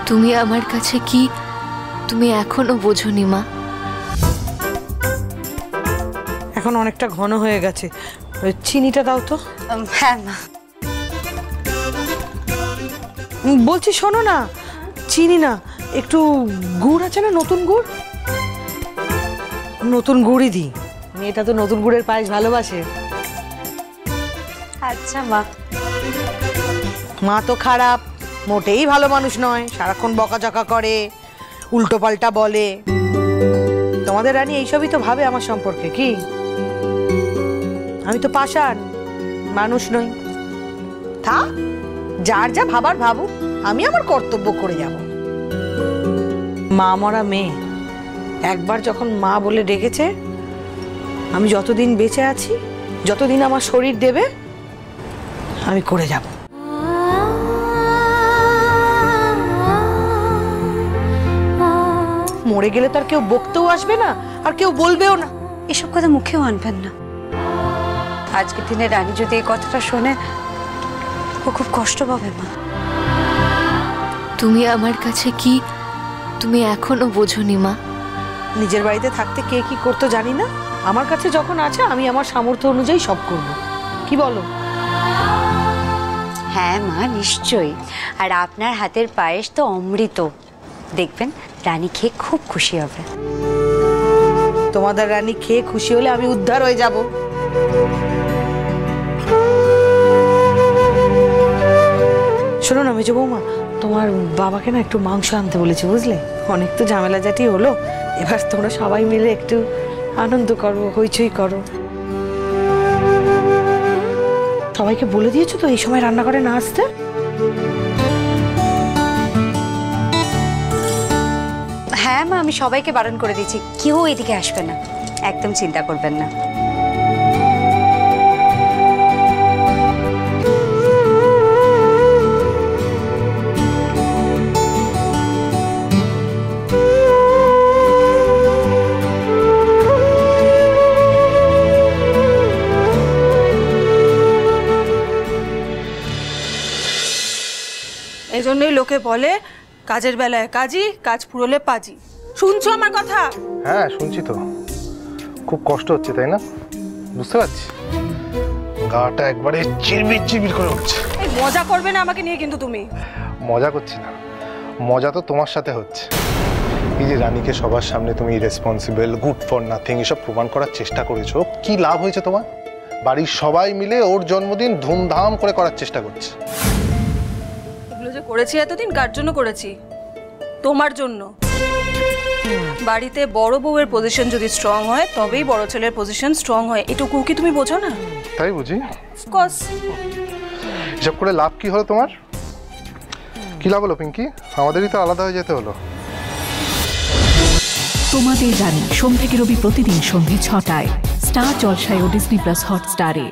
তুমি আমার কাছে কি তুমি এখনো বোঝোনি মা? এখন অনেকটা ঘন হয়ে গেছে, চিনিটা দাও তো। হ্যাঁ মা। বলছি শোনো না, চিনি না, একটু গুড় আছে না? নতুন গুড়, নতুন গুড়ই দিই। মেয়েটা তো নতুন গুড়ের পায়েস ভালোবাসে। আচ্ছা মা। মা তো খারাপ, মোটেই ভালো মানুষ নয়, সারাক্ষণ বকাঝকা করে, উল্টো পাল্টা বলে। তোমাদের রানী এইসবই তো ভাবে আমার সম্পর্কে। কি আমি তো পাষাণ মানুষ নই? থাক, যার যা ভাবার ভাবুক, আমি আমার কর্তব্য করে যাব। মা মরা মেয়ে, একবার যখন মা বলে ডেকেছে, আমি যতদিন বেঁচে আছি, যতদিন আমার শরীর দেবে, আমি করে যাব। মরে গেলে তো আর কেউ বকতেও আসবে না, আর কেউ বলবেও না। এসব কথা মুখেও আনবেন না। আজকের দিনে রানী যদি এই কথাটা শোনে, ও খুব কষ্ট পাবে মা। তুমি আমার কাছে কি তুমি এখনো বোঝোনি মা? নিজের বাড়িতে থাকতে কে কি করতো জানি না, আমার কাছে যখন আছে আমি আমার সামর্থ্য অনুযায়ী সব করব। কি বলো? হ্যাঁ মা, নিশ্চয়ই। আর আপনার হাতের পায়েস তো অমৃত, দেখবেন রানী খেয়ে খুব খুশি হবে। তোমাদের রানী খেয়ে খুশি হলে আমি উদ্ধার হয়ে যাব। শোনো না মেজো বৌমা, তোমার বাবাকে না একটু মাংস আনতে বলেছে, বুঝলে? অনেক তো ঝামেলা জাতি হলো, এবার তোমরা সবাই মিলে একটু আনন্দ করো, হইচই করো। সবাইকে বলে দিয়েছো তো এই সময় রান্না করে না আসতে? হ্যাঁ মা, আমি সবাইকে বারণ করে দিয়েছি, কেউ এদিকে আসবে না, একদম চিন্তা করবেন না। এই জন্যই লোকে বলে কাজের বেলায় কাজী, কাজ ফুরোলে পাজি। শুনছো আমার কথা? হ্যাঁ শুনছি তো, খুব কষ্ট হচ্ছে তাই না? বুঝতে পারছি, গাটা একবারে চিরবির চিরবির করে উঠছে। এই মজা করবে না আমাকে নিয়ে কিন্তু তুমি। মজা করছি না, মজা তো তোমার সাথে হচ্ছে। এই যে রানীকে সবার সামনে তুমি রেসপন্সিবল, গুড ফর নাথিং এসব প্রমাণ করার চেষ্টা করেছো, কি লাভ হয়েছে তোমার? বাড়ির সবাই মিলে ওর জন্মদিন ধুমধাম করে করার চেষ্টা করছে। এগুলো যে করেছি এতদিন কার জন্য করেছি? তোমার জন্য। বাড়িতে বড় বউয়ের পজিশন যদি স্ট্রং হয়, তবেই বড় ছেলের পজিশন স্ট্রং হয়, এটুকু কি তুমি বোঝো না? তাই বুঝি। অফকোর্স। এসব করে লাভ কি হলো তোমার? কি লাভ হলো পিঙ্কি? আমাদেরই তো আলাদা হয়ে যেতে হলো। তোমাদের রানী সোম থেকে রবি প্রতিদিন সন্ধ্যে ৬টায় স্টার জলসায় ও ডিজনি প্লাস হটস্টারে।